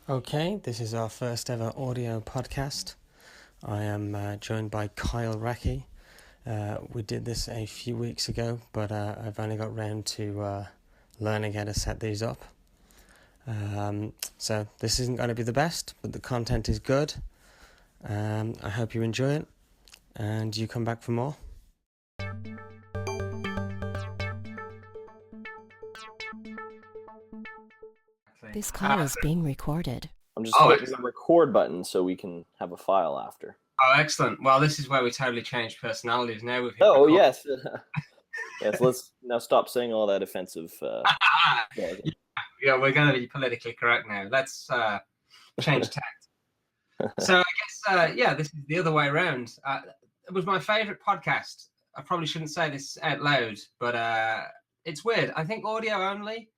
Okay, this is our first ever audio podcast. I am joined by Kyle Racki. We did this a few weeks ago, but I've only got round to learning how to set these up. So this isn't going to be the best, but the content is good. I hope you enjoy it, and you come back for more. This call is being recorded. I'm just hitting the record button so we can have a file after. Oh, excellent. Well, this is where we totally change personalities now. We've hit Oh, record. yes. Yes, let's now stop saying all that offensive. Yeah, we're going to be politically correct now. Let's change tact. So I guess, this is the other way around. It was my favourite podcast. I probably shouldn't say this out loud, but it's weird. I think audio only,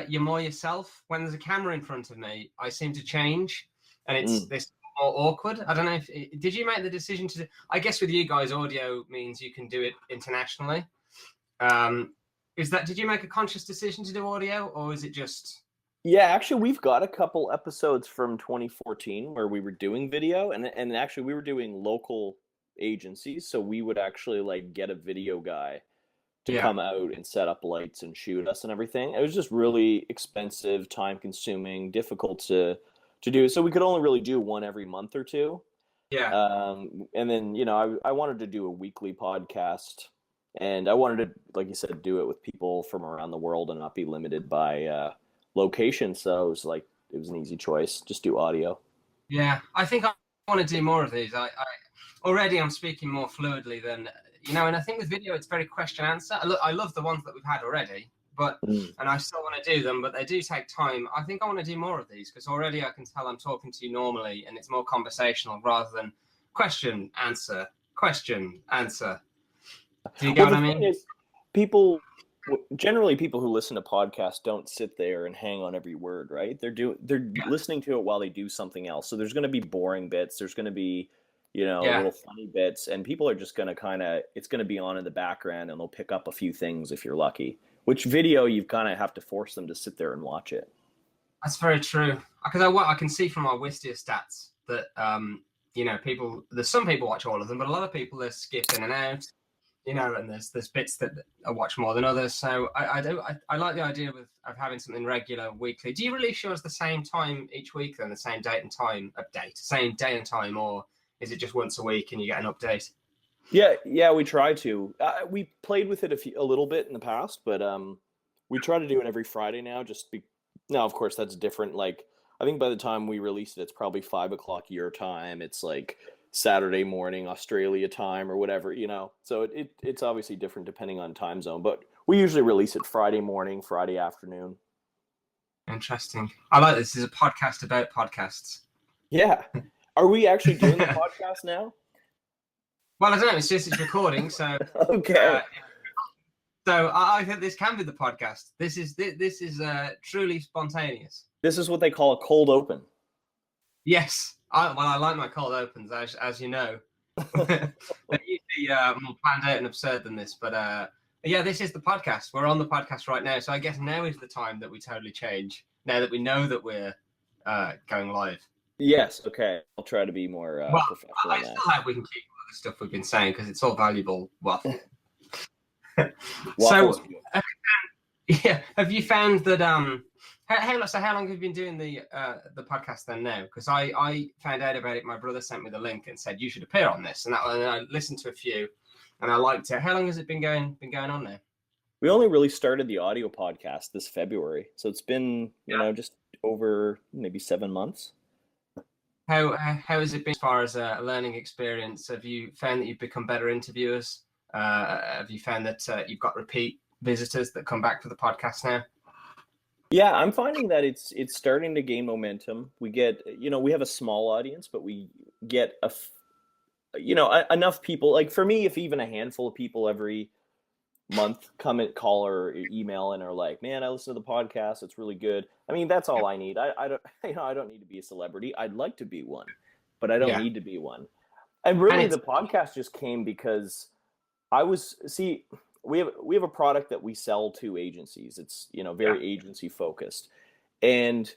you're more yourself. When there's a camera in front of me, I seem to change, and it's this more awkward. I don't know if did you make the decision to do, I guess with you guys, audio means you can do it internationally. Did you make a conscious decision to do audio, or is it just? Yeah, actually, we've got a couple episodes from 2014 where we were doing video, and actually we were doing local agencies, so we would actually get a video guy to come out and set up lights and shoot us and everything. It was just really expensive, time consuming, difficult to do. So we could only really do one every month or two. Yeah. And then, I wanted to do a weekly podcast, and I wanted to, like you said, do it with people from around the world and not be limited by location. So it was an easy choice. Just do audio. Yeah, I think I want to do more of these. Already I'm speaking more fluidly than, and I think with video it's very question answer. I love the ones that we've had already, and I still want to do them, but they do take time. I think I want to do more of these because already I can tell I'm talking to you normally and it's more conversational rather than question, answer. Do you get what I mean? Generally people who listen to podcasts don't sit there and hang on every word, right? They're listening to it while they do something else. So there's going to be boring bits. There's going to be, little funny bits, and people are just going to it's going to be on in the background, and they'll pick up a few things if you're lucky. Which video, you kind of have to force them to sit there and watch it. That's very true. Because I can see from our Wistia stats that, there's some people watch all of them, but a lot of people are skip in and out. And there's bits that I watch more than others. So I like the idea of having something regular weekly. Do you release yours the same time each week, then the same date and time update, same day and time, or is it just once a week and you get an update? Yeah, we try to. We played with it a little bit in the past, but we try to do it every Friday now. Now, of course, that's different. I think by the time we release it, it's probably 5:00 your time. It's Saturday morning Australia time or whatever, so it's obviously different depending on time zone, but we usually release it Friday morning, Friday afternoon. Interesting. I like this. This is a podcast about podcasts. Yeah. Are we actually doing the podcast now? Well, I don't know. It's recording. So okay. So I think this can be the podcast. This is truly spontaneous. This is what they call a cold open. Yes. I like my cold opens, as you know. They're usually more planned out and absurd than this, but this is the podcast. We're on the podcast right now, so I guess now is the time that we totally change. Now that we know that we're going live. Yes. Okay. I'll try to be more professional. I still hope we can keep all the stuff we've been saying because it's all valuable waffle. So, have you found that How long have you been doing the podcast then now? Because I found out about it. My brother sent me the link and said you should appear on this, and I listened to a few, and I liked it. How long has it been going on now? We only really started the audio podcast this February, so it's been just over maybe 7 months. How has it been as far as a learning experience? Have you found that you've become better interviewers? Have you found that you've got repeat visitors that come back for the podcast now? Yeah, I'm finding that it's starting to gain momentum. We get, we have a small audience, but we get enough people. For me, if even a handful of people every month come and call or email and are like, "Man, I listen to the podcast. It's really good." I mean, that's all I need. I don't I don't need to be a celebrity. I'd like to be one, but I don't need to be one. And really, the podcast just came because we have a product that we sell to agencies. It's very agency focused, and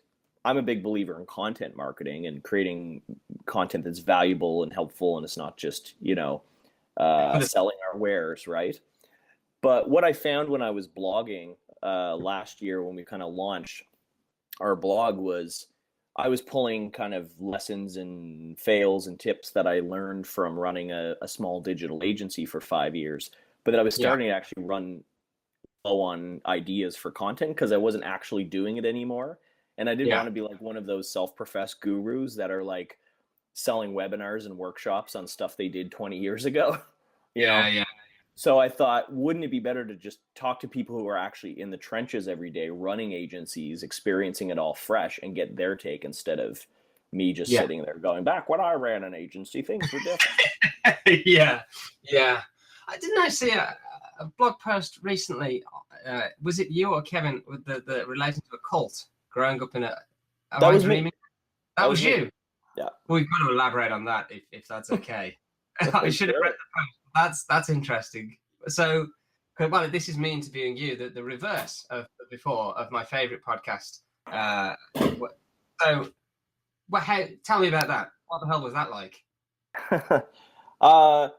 I'm a big believer in content marketing and creating content that's valuable and helpful, and it's not just, selling our wares, right? But what I found when I was blogging last year, when we kind of launched our blog, was I was pulling kind of lessons and fails and tips that I learned from running a small digital agency for 5 years, but that I was starting to actually run low on ideas for content because I wasn't actually doing it anymore. And I didn't want to be like one of those self-professed gurus that are like selling webinars and workshops on stuff they did 20 years ago. you know? Yeah. So I thought, wouldn't it be better to just talk to people who are actually in the trenches every day, running agencies, experiencing it all fresh, and get their take instead of me just sitting there going, back when I ran an agency, things were different. Yeah. Didn't I see a blog post recently? Was it you or Kevin with the relating to a cult growing up in a? That was me. That was you. Yeah. We've got to elaborate on that if that's okay. I should have read the post. That's interesting. So, well, this is me interviewing you. The reverse of before of my favorite podcast. So, tell me about that. What the hell was that like?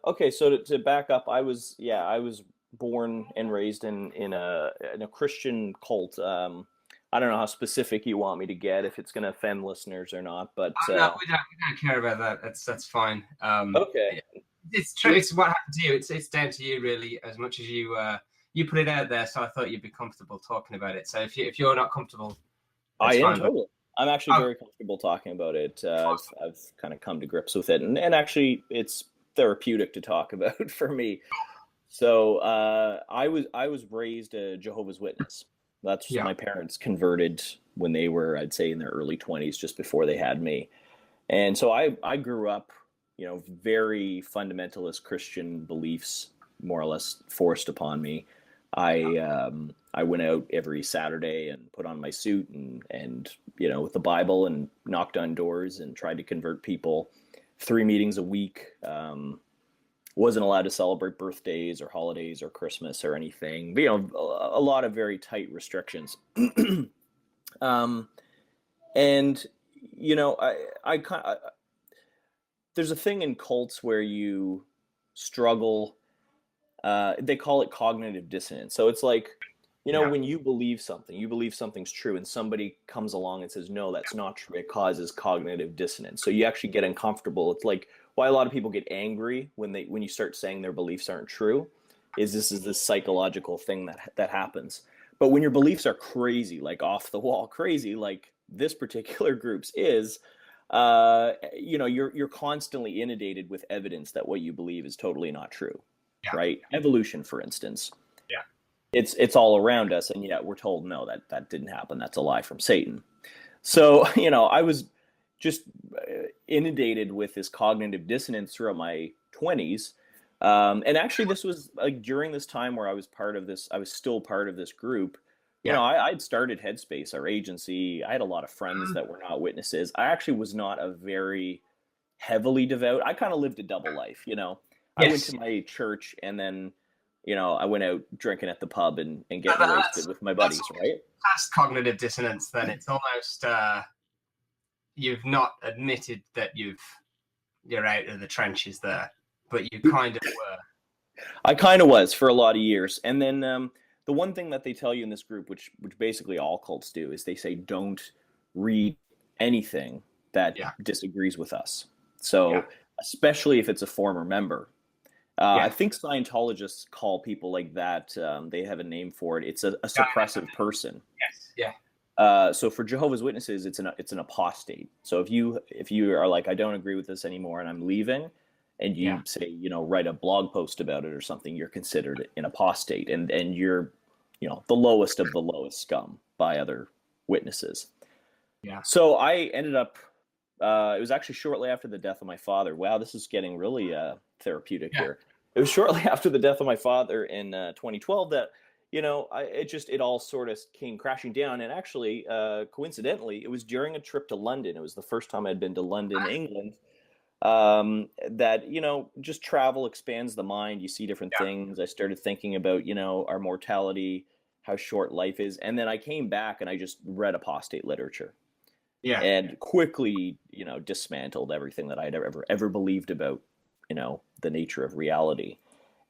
Okay, so to back up, I was born and raised in a Christian cult. I don't know how specific you want me to get, if it's going to offend listeners or not, but no, we don't care about that. That's fine. Okay, it's true. It's what happened to you. It's down to you, really, as much as you put it out there. So I thought you'd be comfortable talking about it. So if you're not comfortable, I am totally. I'm actually very comfortable talking about it. I've kind of come to grips with it, and actually, it's therapeutic to talk about for me. So I was raised a Jehovah's Witness. That's my parents converted when they were, I'd say, in their early 20s, just before they had me. And so I grew up, very fundamentalist Christian beliefs, more or less forced upon me. I went out every Saturday and put on my suit and with the Bible, and knocked on doors and tried to convert people. 3 meetings a week. Wasn't allowed to celebrate birthdays or holidays or Christmas or anything. But, a lot of very tight restrictions. And there's a thing in cults where you struggle. They call it cognitive dissonance. So it's like, when you believe something's true, and somebody comes along and says, no, that's not true. It causes cognitive dissonance. So you actually get uncomfortable. It's like why a lot of people get angry when you start saying their beliefs aren't true, is this psychological thing that happens. But when your beliefs are crazy, like off the wall crazy, like this particular group's is, you're constantly inundated with evidence that what you believe is totally not true. Right? Evolution, for instance. It's all around us, and yet we're told, no, that didn't happen. That's a lie from Satan. So, I was just inundated with this cognitive dissonance throughout my 20s. And actually, this was like during this time where I was still part of this group. I'd started Headspace, our agency. I had a lot of friends that were not witnesses. I actually was not a very heavily devout. I kind of lived a double life, I went to my church, and then I went out drinking at the pub and getting wasted with my buddies, right? Past cognitive dissonance, then. It's almost you've not admitted that you're out of the trenches there, but you kind of were. I kind of was for a lot of years. And then the one thing that they tell you in this group, which basically all cults do, is they say, don't read anything that disagrees with us. So especially if it's a former member. I think Scientologists call people like that, they have a name for it. It's a suppressive person. Yes. Yeah. So for Jehovah's Witnesses, it's an apostate. So if you are like, I don't agree with this anymore and I'm leaving, and you say, write a blog post about it or something, you're considered an apostate, and you're, the lowest of the lowest scum by other witnesses. Yeah. So I ended up, it was actually shortly after the death of my father. Wow, this is getting really therapeutic here. It was shortly after the death of my father in 2012 that, it all sort of came crashing down. And actually, coincidentally, it was during a trip to London. It was the first time I'd been to London, England. That, just travel expands the mind. You see different things. I started thinking about, our mortality, how short life is. And then I came back and I just read apostate literature. Yeah. and quickly, dismantled everything that I'd ever believed about, the nature of reality.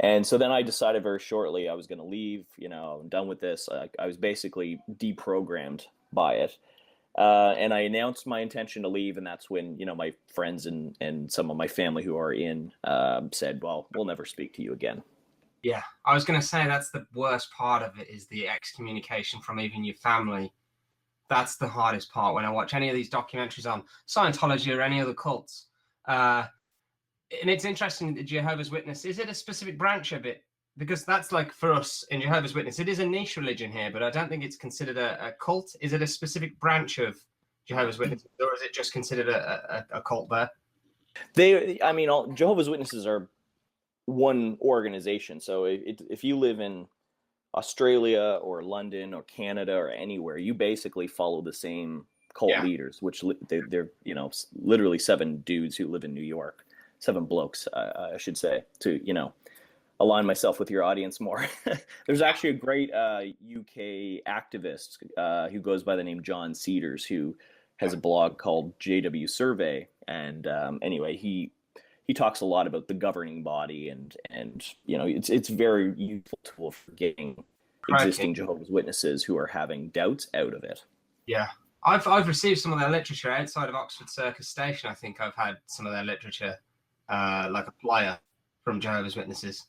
And so then I decided very shortly I was going to leave. I'm done with this. I was basically deprogrammed by it. And I announced my intention to leave, and that's when my friends and some of my family who are in said, "Well, we'll never speak to you again." Yeah, I was going to say that's the worst part of it, is the excommunication from even your family. That's the hardest part when I watch any of these documentaries on Scientology or any other cults. And it's interesting that Jehovah's Witness, is it a specific branch of it? Because that's like, for us in Jehovah's Witness, it is a niche religion here, but I don't think it's considered a cult. Is it a specific branch of Jehovah's Witness, or is it just considered a cult there? All Jehovah's Witnesses are one organization. So if you live in Australia or London or Canada or anywhere, you basically follow the same cult leaders, which they're literally 7 dudes who live in New York, 7 blokes, I should say, to align myself with your audience more. There's actually a great UK activist who goes by the name John Cedars, who has a blog called JW Survey, and anyway, he talks a lot about the governing body, and it's very useful tool for getting existing Jehovah's Witnesses who are having doubts out of it. Yeah, I've received some of their literature outside of Oxford Circus Station. I think I've had some of their literature, like a flyer from Jehovah's Witnesses.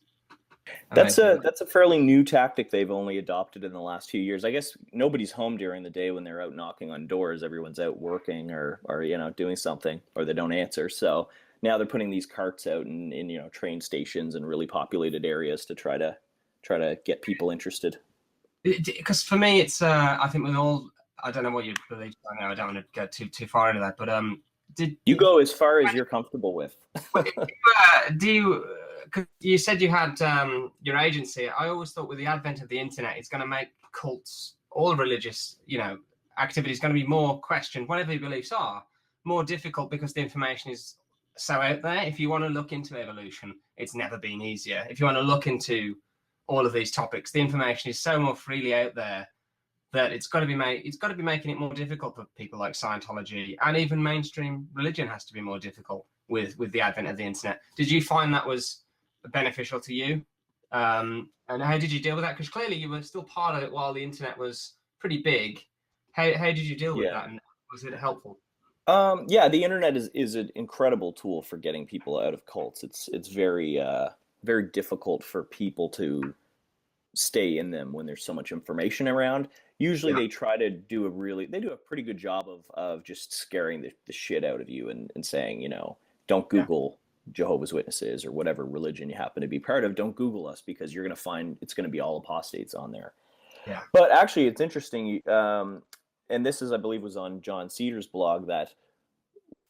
That's a fairly new tactic they've only adopted in the last few years. I guess nobody's home during the day when they're out knocking on doors. Everyone's out working or doing something, or they don't answer. So now they're putting these carts out in train stations and really populated areas to try to get people interested. Because for me, it's I think with all, I don't know what you believe. I don't want to go too far into that, but did you go as far as you're comfortable with? Do you? Cause you said you had your agency. I always thought with the advent of the internet, it's going to make cults, all religious, activities, going to be more questioned, whatever your beliefs are, more difficult, because the information is so out there. If you want to look into evolution, it's never been easier. If you want to look into all of these topics, the information is so more freely out there that it's got to be making it more difficult for people like Scientology, and even mainstream religion has to be more difficult with the advent of the internet. Did you find that was beneficial to you? And how did you deal with that? Because clearly you were still part of it while the internet was pretty big. How did you deal with that, and was it helpful? The internet is an incredible tool for getting people out of cults. It's very very difficult for people to stay in them when there's so much information around. Usually they try to do a pretty good job of just scaring the shit out of you and saying, don't Google Jehovah's Witnesses or whatever religion you happen to be part of. Don't Google us, because you're going to find it's going to be all apostates on there. Yeah. But actually, it's interesting. And this I believe, was on John Cedars' blog, that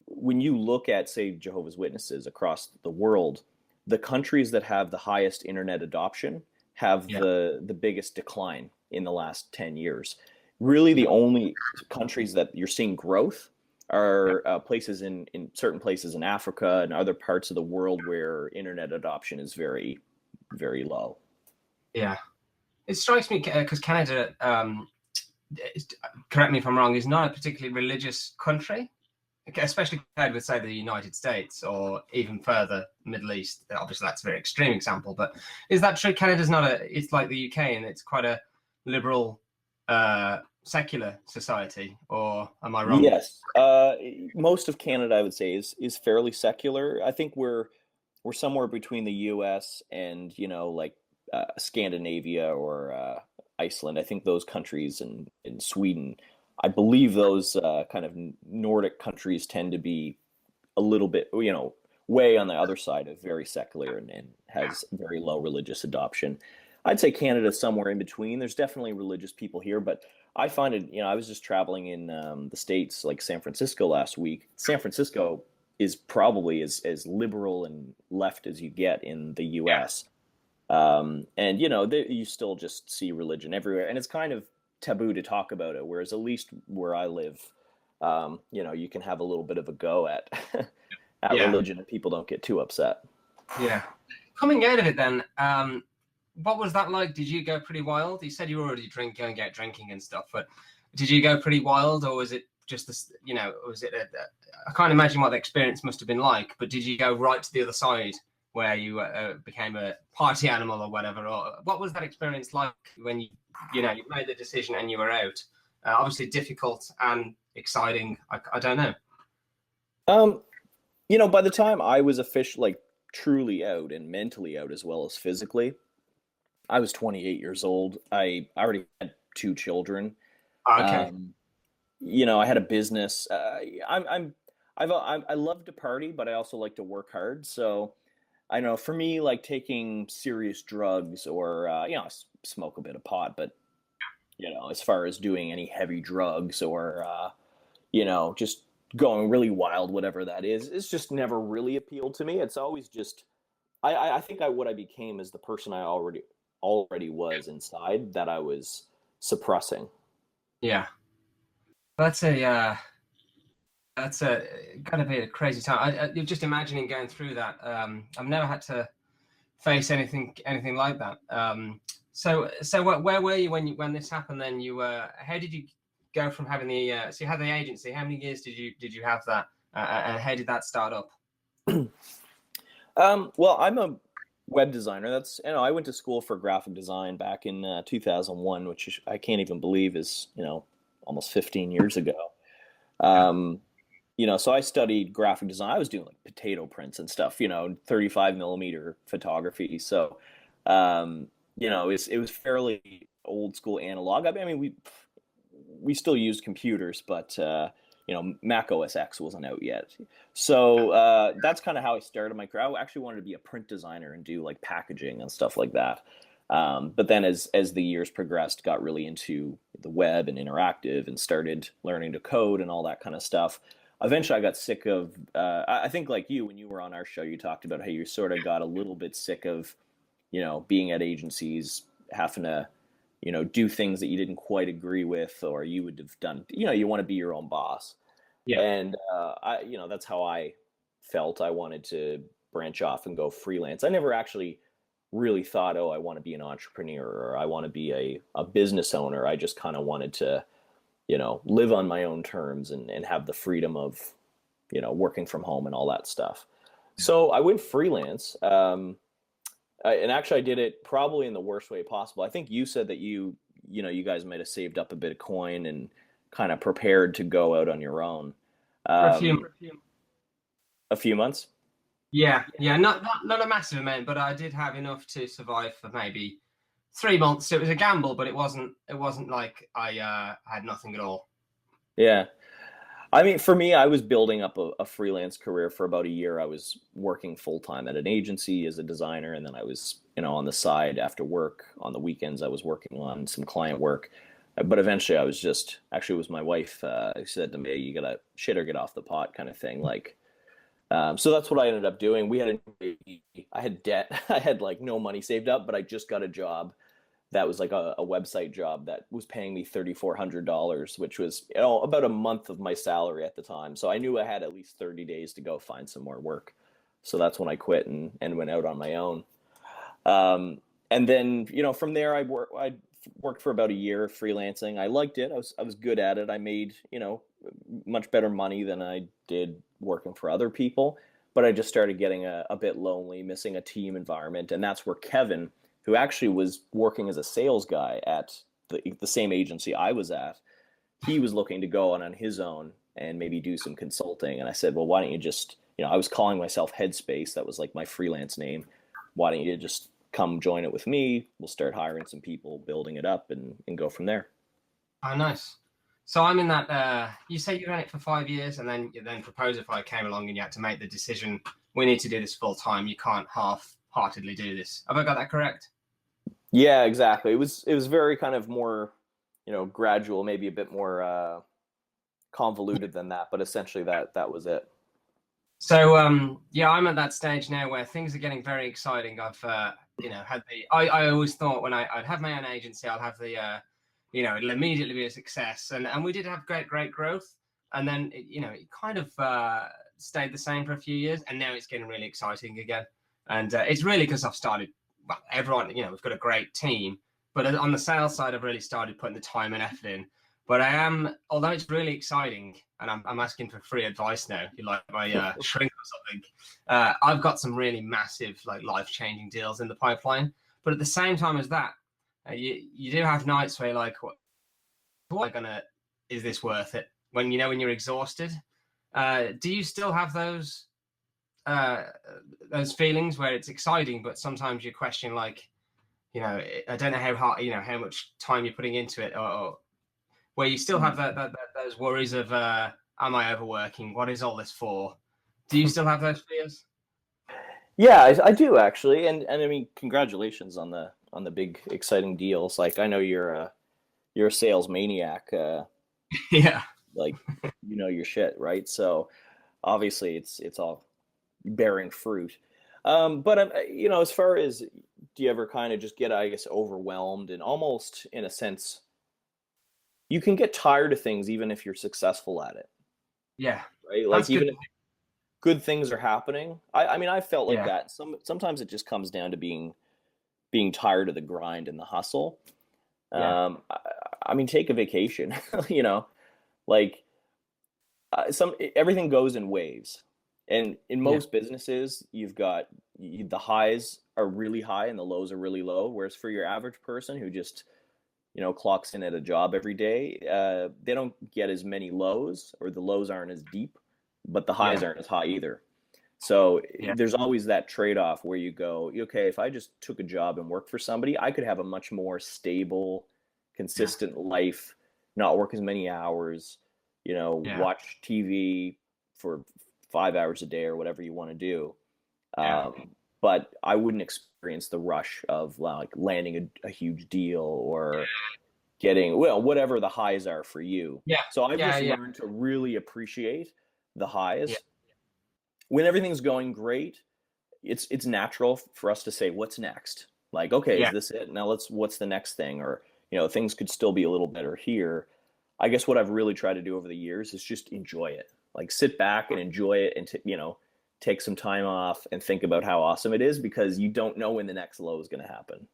when you look at, say, Jehovah's Witnesses across the world, the countries that have the highest internet adoption have the biggest decline in the last 10 years. Really, the only countries that you're seeing growth are places in certain places in Africa and other parts of the world where internet adoption is very, very low. Yeah. It strikes me, because Canada, correct me if I'm wrong, is not a particularly religious country, especially compared with, say, the United States or even further Middle East. Obviously, that's a very extreme example, but is that true? Canada's it's like the UK, and it's quite a liberal, secular society, or am I wrong? Yes. Most of Canada, I would say, is fairly secular. I think we're somewhere between the US and, Scandinavia or Iceland. I think those countries, and in Sweden, I believe those kind of Nordic countries tend to be a little bit, way on the other side of very secular and has very low religious adoption. I'd say Canada's somewhere in between. There's definitely religious people here, but I find it, I was just traveling in the States, like San Francisco last week. San Francisco is probably as liberal and left as you get in the US. And, you still just see religion everywhere. And it's kind of taboo to talk about it, whereas at least where I live, you can have a little bit of a go at religion, and people don't get too upset. Yeah. Coming out of it then, what was that like? Did you go pretty wild? You said you were already going out drinking and stuff, but did you go pretty wild, or was it just this, was it? I can't imagine what the experience must have been like. But did you go right to the other side where you became a party animal or whatever? Or what was that experience like when you made the decision and you were out? Obviously difficult and exciting. I don't know. By the time I was officially, like, truly out and mentally out as well as physically, I was 28 years old. I already had 2 children. Okay. I had a business. I love to party, but I also like to work hard. So I know for me, like taking serious drugs or smoke a bit of pot, but as far as doing any heavy drugs or just going really wild, whatever that is, it's just never really appealed to me. It's always just I think what I became is the person I already was inside that I was suppressing. Yeah. That's gotta be a crazy time. You're just imagining going through that. I've never had to face anything like that. So where were you when this happened? Then how did you go from having so you had the agency? How many years did you have that? And how did that start up? Well, I'm a web designer. I went to school for graphic design back in 2001, which I can't even believe is almost 15 years ago. So I studied graphic design. I was doing like potato prints and stuff, 35 millimeter photography. So, it was fairly old school analog. I mean, we still used computers, but Mac OS X wasn't out yet. So that's kind of how I started my career. I actually wanted to be a print designer and do like packaging and stuff like that. But then as the years progressed, got really into the web and interactive and started learning to code and all that kind of stuff. Eventually I got sick of, I think like you, when you were on our show, you talked about how you sort of got a little bit sick of, being at agencies, having to, do things that you didn't quite agree with, or you would have done, you want to be your own boss. Yeah. And, that's how I felt. I wanted to branch off and go freelance. I never actually really thought, I want to be an entrepreneur or I want to be a business owner. I just kind of wanted to, live on my own terms and have the freedom of, working from home and all that stuff. So I went freelance. And actually I did it probably in the worst way possible. I think you said that you guys might have saved up a bit of coin and kind of prepared to go out on your own. For a few months. Yeah. Not a massive amount, but I did have enough to survive for maybe 3 months. It was a gamble, but it wasn't like I had nothing at all. Yeah. I mean, for me, I was building up a freelance career for about a year. I was working full time at an agency as a designer, and then I was, on the side after work on the weekends. I was working on some client work, but eventually, I was it was my wife who said to me, "You gotta shit or get off the pot," kind of thing. Like, so that's what I ended up doing. I had debt. I had like no money saved up, but I just got a job that was like a website job that was paying me $3,400, which was about a month of my salary at the time. So I knew I had at least 30 days to go find some more work. So that's when I quit and went out on my own. And then, from there I worked for about a year freelancing. I liked it. I was good at it. I made, much better money than I did working for other people, but I just started getting a bit lonely, missing a team environment. And that's where Kevin, who actually was working as a sales guy at the same agency I was at, he was looking to go on his own and maybe do some consulting. And I said, well, why don't you just, I was calling myself Headspace. That was like my freelance name. Why don't you just come join it with me? We'll start hiring some people, building it up and go from there. Oh, nice. So I'm in that, you say you ran it for 5 years and then Proposify came along and you had to make the decision, we need to do this full time. You can't half-heartedly do this. Have I got that correct? Yeah, exactly. It was very kind of more, gradual, maybe a bit more convoluted than that, but essentially that was it. So I'm at that stage now where things are getting very exciting. I've had I always thought when I'd have my own agency, I'll have the it'll immediately be a success, and we did have great growth, and then it kind of stayed the same for a few years, and now it's getting really exciting again, and it's really because I've started. Well, everyone, we've got a great team, but on the sales side, I've really started putting the time and effort in. But I am, although it's really exciting, and I'm asking for free advice now. If you like my shrink or something, I've got some really massive, like life-changing deals in the pipeline. But at the same time as that, you do have nights where you're like, what is this worth it? When you're exhausted, do you still have those feelings where it's exciting, but sometimes you question, like, I don't know how hard, how much time you're putting into it, or where you still have those worries of, am I overworking? What is all this for? Do you still have those fears? Yeah, I do actually, and I mean, congratulations on the big exciting deals. Like, I know you're a sales maniac. Yeah, like, your shit, right? So obviously, it's all bearing fruit. But as far as, do you ever kind of just get, I guess, overwhelmed, and almost in a sense, you can get tired of things even if you're successful at it, yeah, right? Like, that's even good. if good things are happening, I mean, I felt like Yeah, that. Sometimes it just comes down to being tired of the grind and the hustle. yeah, I mean, take a vacation, like, everything goes in waves, and in yeah, most businesses, you've got the highs are really high and the lows are really low. Whereas for your average person who just clocks in at a job every day, they don't get as many lows, or the lows aren't as deep, but the highs yeah, aren't as high either. So yeah, there's always that trade-off where you go, okay, if I just took a job and worked for somebody, I could have a much more stable, yeah, consistent life, not work as many hours, yeah, watch TV for 5 hours a day or whatever you want to do. yeah, But I wouldn't experience the rush of, like, landing a huge deal, or getting, well, whatever the highs are for you. yeah, So I've yeah, just yeah, learned to really appreciate the yeah, highs. When everything's going great, it's natural for us to say, what's next? Like, okay, is yeah, this it? Now what's the next thing? Or, things could still be a little better here. I guess what I've really tried to do over the years is just enjoy it. Like, sit back and enjoy it, and take some time off and think about how awesome it is, because you don't know when the next low is going to happen.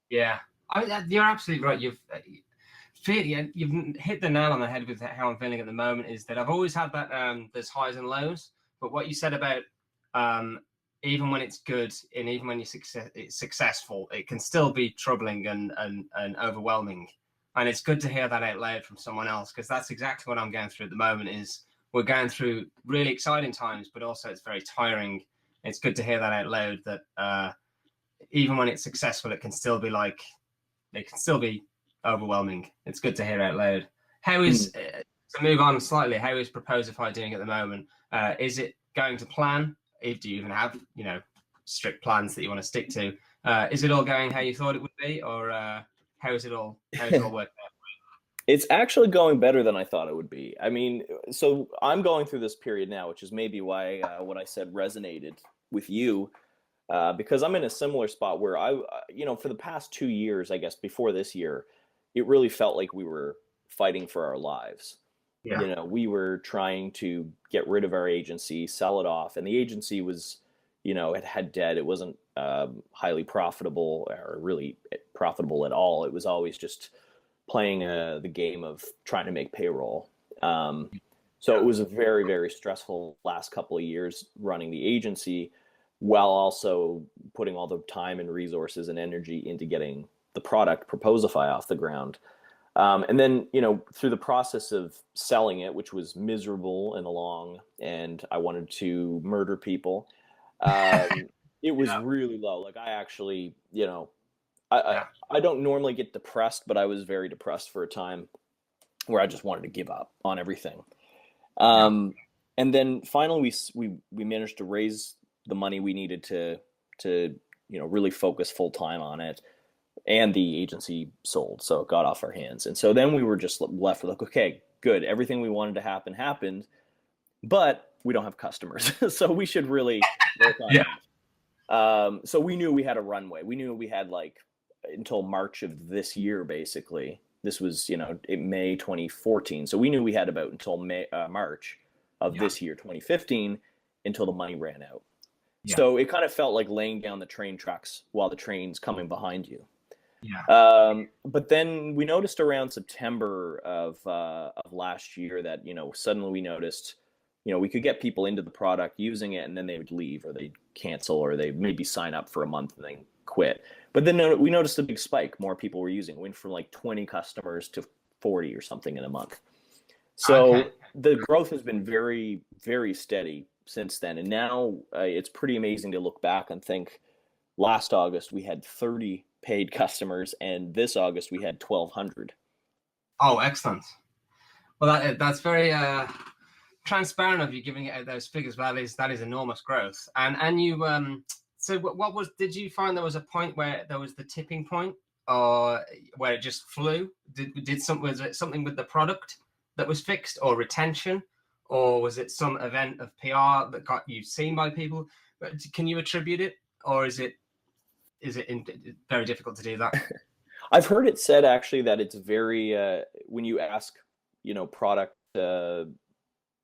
yeah. You're absolutely right. You've hit the nail on the head with how I'm feeling at the moment. Is that I've always had that, there's highs and lows, but what you said about, even when it's good and even when it's successful, it can still be troubling and overwhelming. And it's good to hear that out loud from someone else, because that's exactly what I'm going through at the moment. Is we're going through really exciting times, but also it's very tiring. It's good to hear that out loud, that even when it's successful, it can still be overwhelming. It's good to hear out loud. How is, to move on slightly, how is Proposify doing at the moment? Is it going to plan? Do you even have, strict plans that you want to stick to? Is it all going how you thought it would be, or how's it all working out? It's actually going better than I thought it would be. I mean, so I'm going through this period now, which is maybe why what I said resonated with you, because I'm in a similar spot where for the past 2 years, I guess before this year, it really felt like we were fighting for our lives. Yeah, We were trying to get rid of our agency, sell it off, and the agency was, it had debt. It wasn't highly profitable, or really profitable at all. It was always just playing the game of trying to make payroll. So it was a very, very stressful last couple of years running the agency, while also putting all the time and resources and energy into getting the product Proposify off the ground. And then, through the process of selling it, which was miserable in the long, and I wanted to murder people, it was yeah, really low. Like, I actually, I, I, yeah, I don't normally get depressed, but I was very depressed for a time, where I just wanted to give up on everything. yeah, And then finally we managed to raise the money we needed to really focus full time on it, and the agency sold, so it got off our hands. And so then we were just left with, like, okay, good, everything we wanted to happen happened, but we don't have customers, so we should really work on yeah, that. So we knew we had a runway. We knew we had, like, until March of this year, basically. This was, in May 2014. So we knew we had about until March of yeah, this year, 2015, until the money ran out. yeah, So it kind of felt like laying down the train tracks while the train's coming behind you. But then we noticed around September of last year that, suddenly we noticed, we could get people into the product using it, and then they would leave, or they'd cancel, or they maybe sign up for a month and then quit. But then we noticed a big spike. More people were using it. Went from like 20 customers to 40 or something in a month. So the growth has been very, very steady since then. And now it's pretty amazing to look back and think last August we had 30 paid customers, and this August we had 1,200. Oh, excellent. Well, that's very transparent of you giving out those figures. That is enormous growth. And you so did you find there was a point where there was the tipping point, or where it just flew? Was it something with the product that was fixed, or retention, or was it some event of PR that got you seen by people? Can you attribute it, or is it very difficult to do that? I've heard it said actually that it's very when you ask product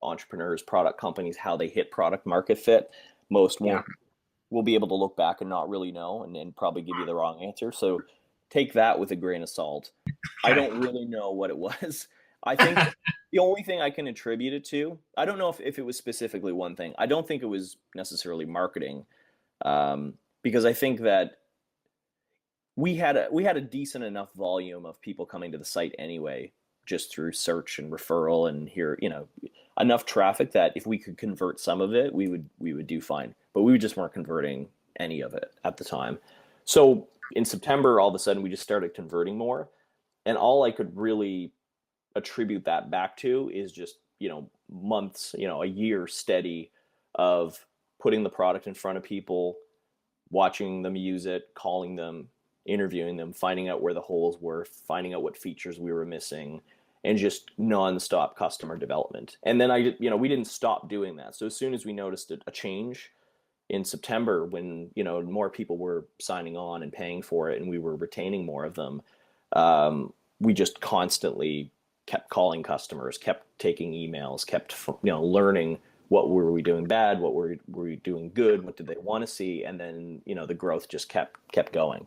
entrepreneurs, product companies, how they hit product market fit, most will be able to look back and not really know, and probably give you the wrong answer. So take that with a grain of salt. I don't really know what it was. I think the only thing I can attribute it to, I don't know if it was specifically one thing. I don't think it was necessarily marketing, because I think that we had a decent enough volume of people coming to the site anyway, just through search and referral, and here, enough traffic that if we could convert some of it, we would do fine. But we just weren't converting any of it at the time. So in September, all of a sudden, we just started converting more, and all I could really attribute that back to is just months, a year steady of putting the product in front of people, watching them use it, calling them, interviewing them, finding out where the holes were, finding out what features we were missing, and just nonstop customer development. And then we didn't stop doing that. So as soon as we noticed a change in September, when more people were signing on and paying for it, and we were retaining more of them, we just constantly kept calling customers, kept taking emails, kept learning what were we doing bad, what were we doing good, what did they want to see, and then the growth just kept going.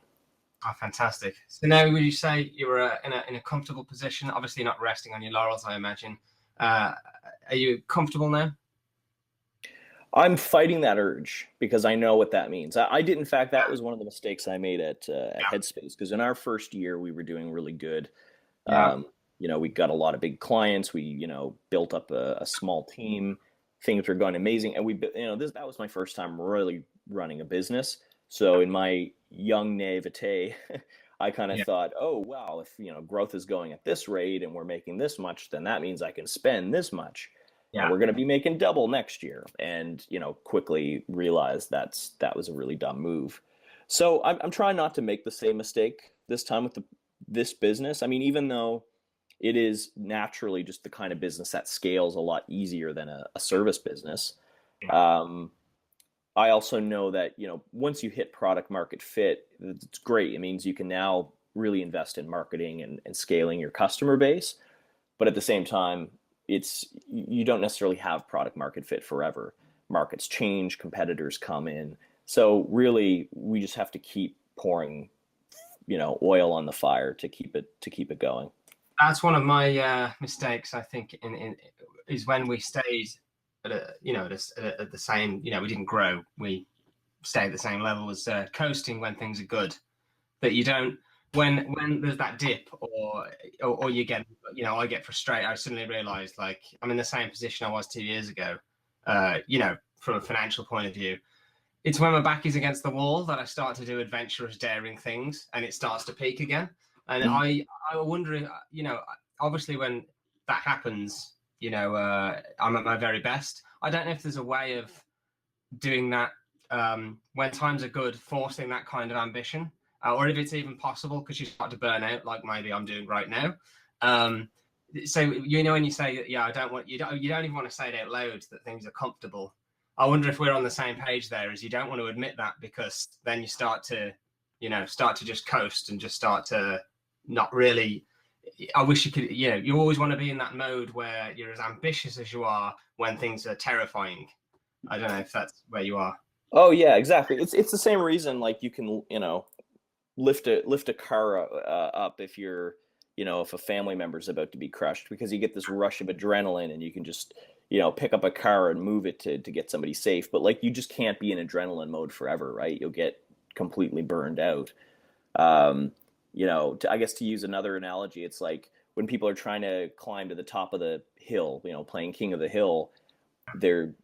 Oh, fantastic. So now, would you say you were in a comfortable position? Obviously not resting on your laurels, I imagine. Are you comfortable now? I'm fighting that urge, because I know what that means. I did, in fact, that was one of the mistakes I made at Headspace, because in our first year we were doing really good. We got a lot of big clients. We built up a small team. Things were going amazing, and that was my first time really running a business. So in my young naivete, I kind of thought, oh wow, if growth is going at this rate and we're making this much, then that means I can spend this much. And we're going to be making double next year. And quickly realized that was a really dumb move. So I'm trying not to make the same mistake this time with this business. I mean, even though it is naturally just the kind of business that scales a lot easier than a service business. I also know that, once you hit product market fit, it's great. It means you can now really invest in marketing and scaling your customer base. But at the same time, you don't necessarily have product market fit forever. Markets change, competitors come in. So really, we just have to keep pouring, oil on the fire to keep it going. That's one of my mistakes, I think, is when we stayed at the same, we didn't grow. We stayed at the same level as coasting when things are good. That you don't, when there's that dip or you get, I get frustrated. I suddenly realized, like, I'm in the same position I was 2 years ago, from a financial point of view. It's when my back is against the wall that I start to do adventurous, daring things, and it starts to peak again. And I wonder, obviously when that happens, I'm at my very best. I don't know if there's a way of doing that when times are good, forcing that kind of ambition, or if it's even possible, because you start to burn out, like maybe I'm doing right now. So when you say, I don't want you don't even want to say it out loud that things are comfortable. I wonder if we're on the same page there, as you don't want to admit that, because then you start to just coast and just start to not really. I wish you could, you always want to be in that mode where you're as ambitious as you are when things are terrifying. I don't know if that's where you are. Oh yeah, exactly. It's the same reason, like, you can, lift a car up if you're, if a family member is about to be crushed, because you get this rush of adrenaline and you can just, pick up a car and move it to get somebody safe. But like, you just can't be in adrenaline mode forever, right? You'll get completely burned out. Um, I guess to use another analogy, it's like when people are trying to climb to the top of the hill, playing King of the Hill, they're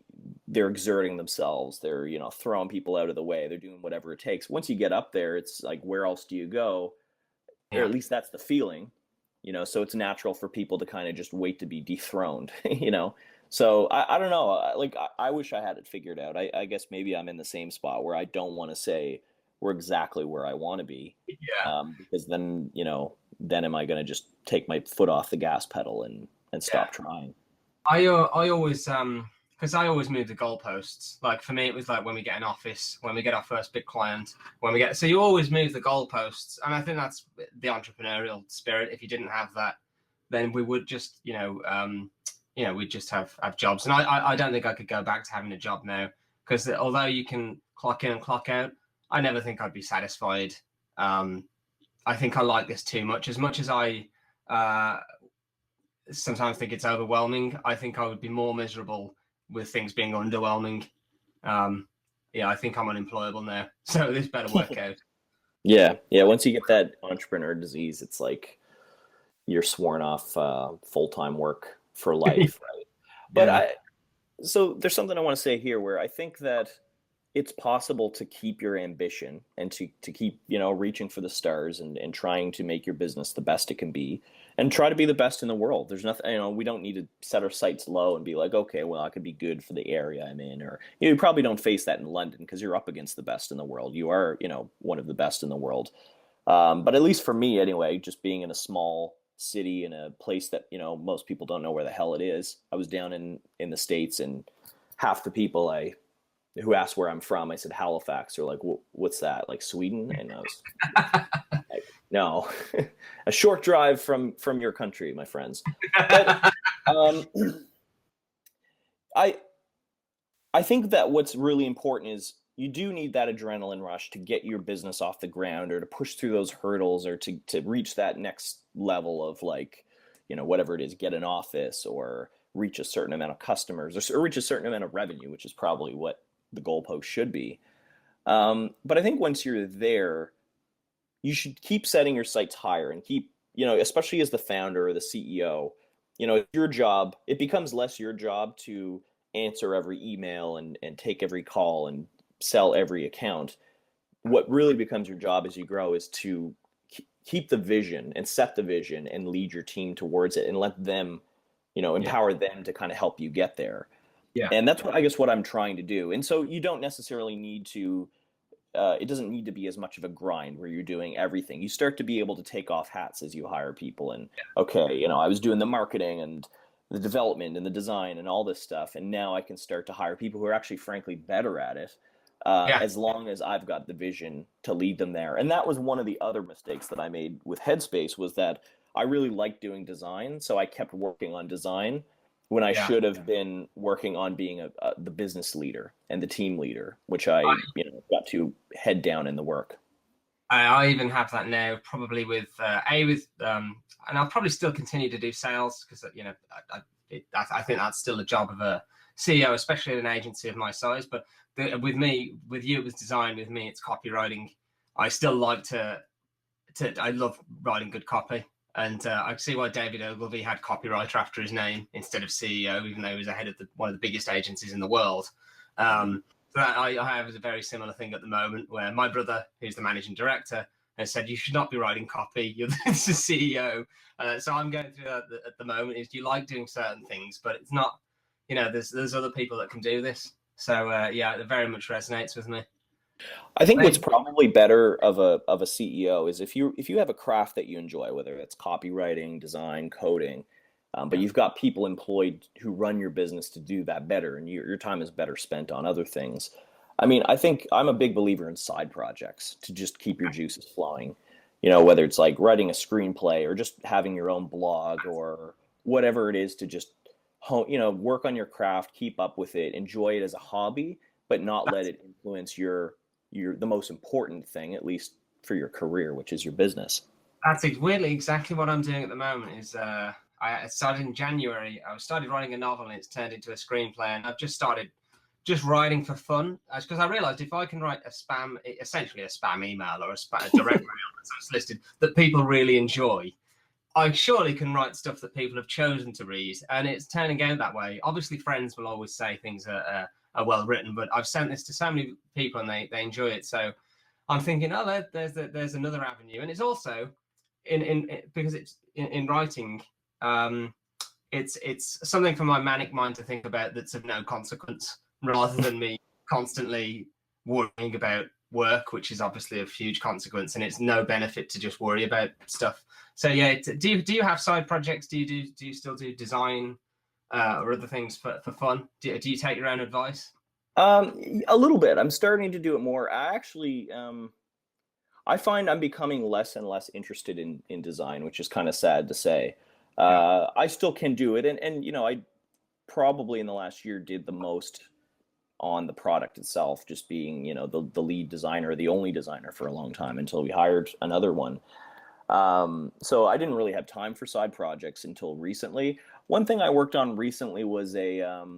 they're exerting themselves. They're, throwing people out of the way. They're doing whatever it takes. Once you get up there, it's like, where else do you go? Or Yeah. at least that's the feeling, so it's natural for people to kind of just wait to be dethroned, So I don't know. I wish I had it figured out. I guess maybe I'm in the same spot where I don't want to say we're exactly where I want to be. Yeah. Because then am I going to just take my foot off the gas pedal and stop trying? I always because I always move the goalposts. Like for me, it was like when we get an office, when we get our first big client, so you always move the goalposts, and I think that's the entrepreneurial spirit. If you didn't have that, then we would just we'd just have jobs, and I don't think I could go back to having a job now, because although you can clock in and clock out, I never think I'd be satisfied. I think I like this too much. As much as I sometimes think it's overwhelming, I think I would be more miserable with things being underwhelming. I think I'm unemployable now, so this better work out. Yeah. Once you get that entrepreneur disease, it's like you're sworn off full-time work for life, right? But so there's something I want to say here where I think that it's possible to keep your ambition and to keep, reaching for the stars and trying to make your business the best it can be and try to be the best in the world. There's nothing, we don't need to set our sights low and be like, okay, well, I could be good for the area I'm in. Or you probably don't face that in London because you're up against the best in the world. You are, one of the best in the world. But at least for me anyway, just being in a small city in a place that, most people don't know where the hell it is. I was down in the States, and half the people who asked where I'm from, I said Halifax. They're like, what's that? Like Sweden? And I was like, no, a short drive from your country, my friends. But I think that what's really important is you do need that adrenaline rush to get your business off the ground, or to push through those hurdles, or to reach that next level of, like, whatever it is, get an office or reach a certain amount of customers or reach a certain amount of revenue, which is probably what the goalpost should be. But I think once you're there, you should keep setting your sights higher and keep, especially as the founder or the CEO, your job, it becomes less your job to answer every email and take every call and sell every account. What really becomes your job as you grow is to keep the vision and set the vision and lead your team towards it and let them, empower them to kind of help you get there. Yeah. And that's what I'm trying to do. And so you don't necessarily need to, it doesn't need to be as much of a grind where you're doing everything. You start to be able to take off hats as you hire people. And okay, I was doing the marketing and the development and the design and all this stuff. And now I can start to hire people who are actually, frankly, better at it. As long as I've got the vision to lead them there. And that was one of the other mistakes that I made with Headspace, was that I really liked doing design. So I kept working on design when I should have been working on being the business leader and the team leader, which I got to head down in the work. I even have that now, probably with and I'll probably still continue to do sales, because I think that's still a job of a CEO, especially in an agency of my size. But with you, it was design. With me, it's copywriting. I still like I love writing good copy. And I see why David Ogilvy had copywriter after his name instead of CEO, even though he was the head of one of the biggest agencies in the world. So I have a very similar thing at the moment, where my brother, who's the managing director, has said, you should not be writing copy. You're the CEO. So I'm going through that at the moment. Is, you like doing certain things, but it's not, there's other people that can do this. So it very much resonates with me. I think what's probably better of a CEO is if you have a craft that you enjoy, whether it's copywriting, design, coding, but you've got people employed who run your business to do that better, and your time is better spent on other things. I mean, I think I'm a big believer in side projects to just keep your juices flowing. Whether it's like writing a screenplay or just having your own blog or whatever it is, to just work on your craft, keep up with it, enjoy it as a hobby, but not let it influence the most important thing, at least for your career, which is your business. That's weirdly exactly what I'm doing at the moment. Is I started in January. I started writing a novel, and it's turned into a screenplay. And I've just started writing for fun, because I realized if I can write essentially a spam email or a direct mail that's listed that people really enjoy, I surely can write stuff that people have chosen to read, and it's turning out that way. Obviously, friends will always say things are well written, but I've sent this to so many people and they enjoy it. So I'm thinking, oh, there's another avenue, and it's also because it's in writing. It's something for my manic mind to think about that's of no consequence, rather than me constantly worrying about work, which is obviously of huge consequence, and it's no benefit to just worry about stuff. So yeah, do you have side projects? Do you still do design or other things for fun? Do you take your own advice? A little bit. I'm starting to do it more. I actually, I find I'm becoming less and less interested in design, which is kind of sad to say. I still can do it, and you know, I probably in the last year did the most on the product itself, just being, you know, the lead designer, the only designer for a long time until we hired another one. So I didn't really have time for side projects until recently. One thing I worked on recently was the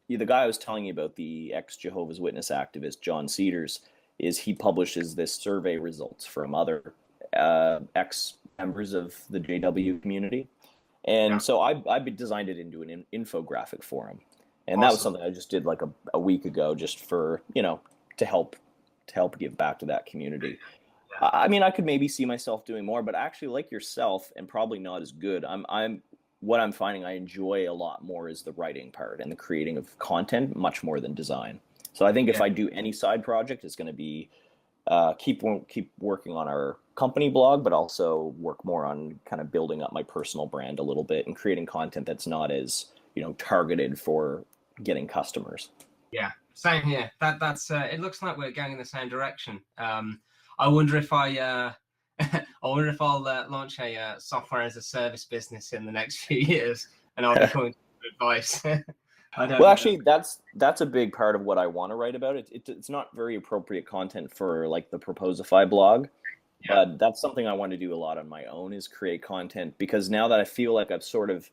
guy I was telling you about, the ex-Jehovah's Witness activist, John Cedars, is he publishes this survey results from other ex-members of the JW community. And so I designed it into an infographic for him. And that was something I just did like a week ago, just for, you know, to help give back to that community. I mean, I could maybe see myself doing more, but actually, like yourself, and probably not as good. What I'm finding I enjoy a lot more is the writing part and the creating of content, much more than design. So I think if I do any side project, it's going to be keep working on our company blog, but also work more on kind of building up my personal brand a little bit and creating content that's not as, you know, targeted for getting customers. Yeah, same here. That's it looks like we're going in the same direction. I wonder if I wonder if I'll launch a software as a service business in the next few years, and I'll be coming to advice. Well, actually, that's a big part of what I want to write about. It's not very appropriate content for like the Proposify blog, but that's something I want to do a lot on my own, is create content, because now that I feel like I've sort of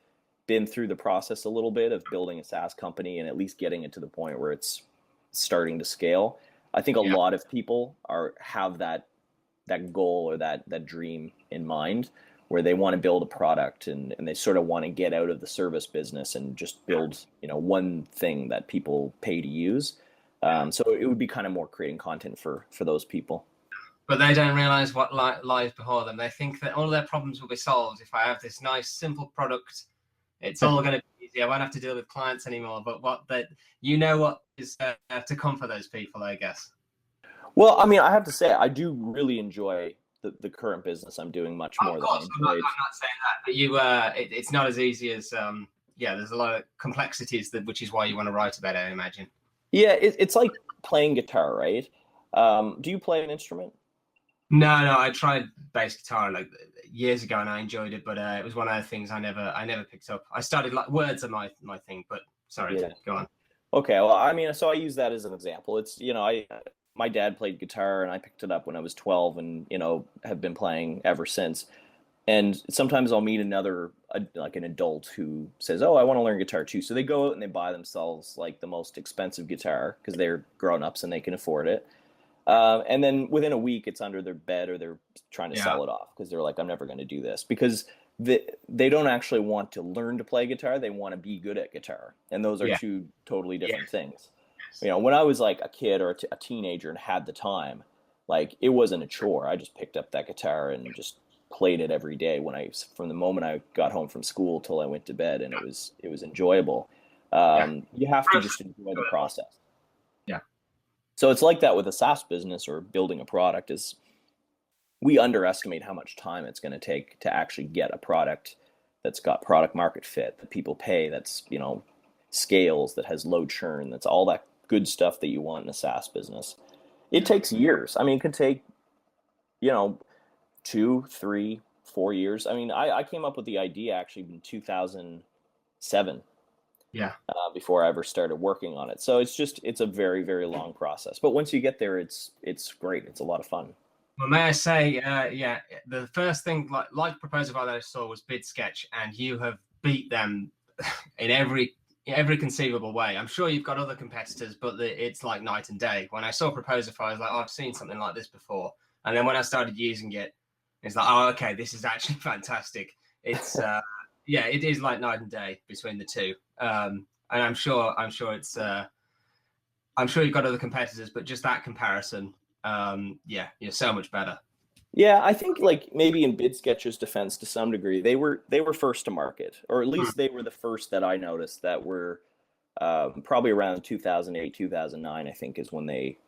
been through the process a little bit of building a SaaS company and at least getting it to the point where it's starting to scale, I think a lot of people have that goal or that dream in mind, where they want to build a product and they sort of want to get out of the service business and just build, you know, one thing that people pay to use. So it would be kind of more creating content for those people. But they don't realize what lies before them. They think that all of their problems will be solved if I have this nice, simple product. It's all going to be easy. I won't have to deal with clients anymore. But what is to come for those people, I guess. Well, I mean, I have to say, I do really enjoy the current business I'm doing much more than I enjoyed. I'm not saying that, but it's not as easy as there's a lot of complexities, which is why you want to write about it, I imagine. Yeah, it's like playing guitar, right? Do you play an instrument? No, I tried bass guitar like years ago and I enjoyed it, but it was one of the things I never picked up. I started, like, words are my thing, but sorry, go on. Okay, well, I mean, so I use that as an example. It's, you know, my dad played guitar and I picked it up when I was 12 and, you know, have been playing ever since. And sometimes I'll meet like an adult who says, oh, I want to learn guitar too. So they go out and they buy themselves like the most expensive guitar because they're grown-ups and they can afford it. And then within a week, it's under their bed or they're trying to sell it off because they're like, I'm never going to do this, because they don't actually want to learn to play guitar. They want to be good at guitar. And those are two totally different things. You know, when I was like a kid or a teenager and had the time, like, it wasn't a chore. I just picked up that guitar and just played it every day from the moment I got home from school till I went to bed, and it was enjoyable. You have to just enjoy the process. Yeah. So it's like that with a SaaS business or building a product. Is we underestimate how much time it's going to take to actually get a product that's got product market fit, that people pay, that's, you know, scales, that has low churn, that's all that good stuff that you want in a SaaS business. It takes years. I mean, it could take, you know, 2, 3, 4 years. I mean, I came up with the idea actually in 2007. Yeah. Before I ever started working on it. So it's a very, very long process. But once you get there, it's great. It's a lot of fun. Well, may I say, yeah, the first thing like Proposify that I saw was Bid Sketch, and you have beat them in every conceivable way. I'm sure you've got other competitors, but it's like night and day. When I saw Proposify, I was like, oh, I've seen something like this before. And then when I started using it, it's like, oh, okay, this is actually fantastic. It's yeah, it is like night and day between the two. And I'm sure it's I'm sure you've got other competitors, but just that comparison, yeah, you're so much better. Yeah, I think like maybe in Bid Sketch's defense to some degree, they were first to market, or at least they were the first that I noticed that were probably around 2008, 2009, I think is when they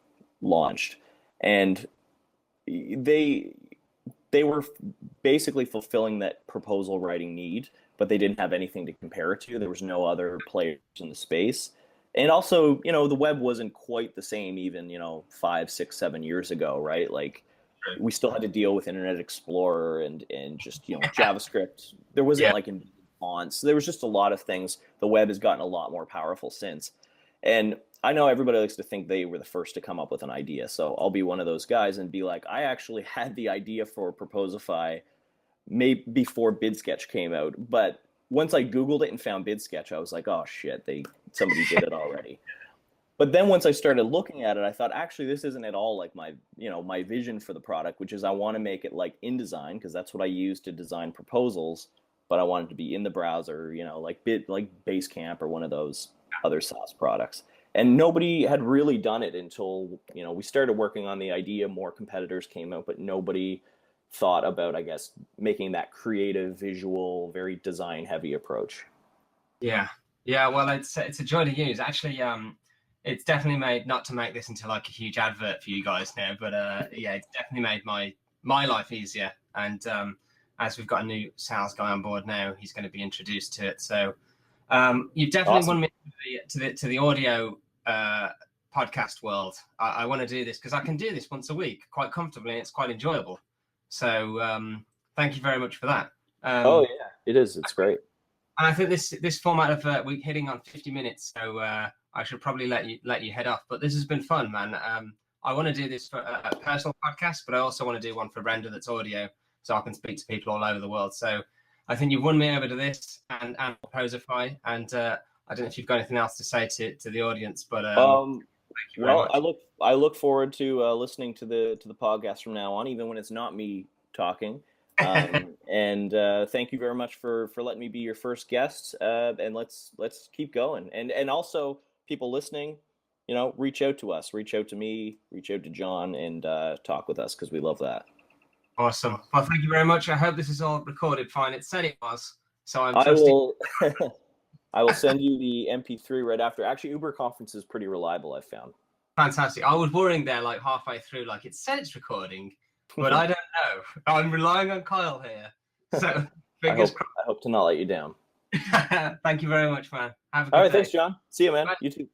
launched. And they were basically fulfilling that proposal writing need, but they didn't have anything to compare it to. There was no other players in the space. And also, the web wasn't quite the same even, 5, 6, 7 years ago, right? Like we still had to deal with Internet Explorer and just, JavaScript. There wasn't like in fonts. There was just a lot of things. The web has gotten a lot more powerful since. And I know everybody likes to think they were the first to come up with an idea. So I'll be one of those guys and be like, I actually had the idea for Proposify maybe before Bid Sketch came out. But once I Googled it and found Bid Sketch, I was like, oh shit, somebody did it already. But then once I started looking at it, I thought, actually, this isn't at all like my vision for the product, which is I want to make it like InDesign, because that's what I use to design proposals. But I want it to be in the browser, like Basecamp or one of those other SaaS products. And nobody had really done it until, we started working on the idea, more competitors came out, but nobody thought about, I guess, making that creative, visual, very design heavy approach. Yeah. Well, it's a joy to use. Actually, it's definitely made, not to make this into like a huge advert for you guys now, but yeah, it's definitely made my life easier. And as we've got a new sales guy on board now, he's going to be introduced to it. So you've definitely won me to the audio podcast world. I want to do this because I can do this once a week quite comfortably, and it's quite enjoyable. So thank you very much for that. Oh yeah, it is. It's great. And I think this format of we're hitting on 50 minutes, so I should probably let you head off. But this has been fun, man. I want to do this for a personal podcast, but I also want to do one for Render that's audio, so I can speak to people all over the world. So I think you've won me over to this and Proposify, and I don't know if you've got anything else to say to the audience, but thank you very much. I look forward to listening to the podcast from now on, even when it's not me talking. And thank you very much for letting me be your first guest. And let's keep going. And also people listening, reach out to us, reach out to me, reach out to John, and talk with us, because we love that. Awesome. Well, thank you very much. I hope this is all recorded fine. It said it was, so I'm trusting. I will send you the MP3 right after. Actually, Uber Conference is pretty reliable, I've found. Fantastic. I was worrying there like halfway through, like it said it's recording, but I don't know. I'm relying on Kyle here. So fingers crossed. I hope to not let you down. Thank you very much, man. Have a good day. All right, thanks, John. See you, man. Bye. You too.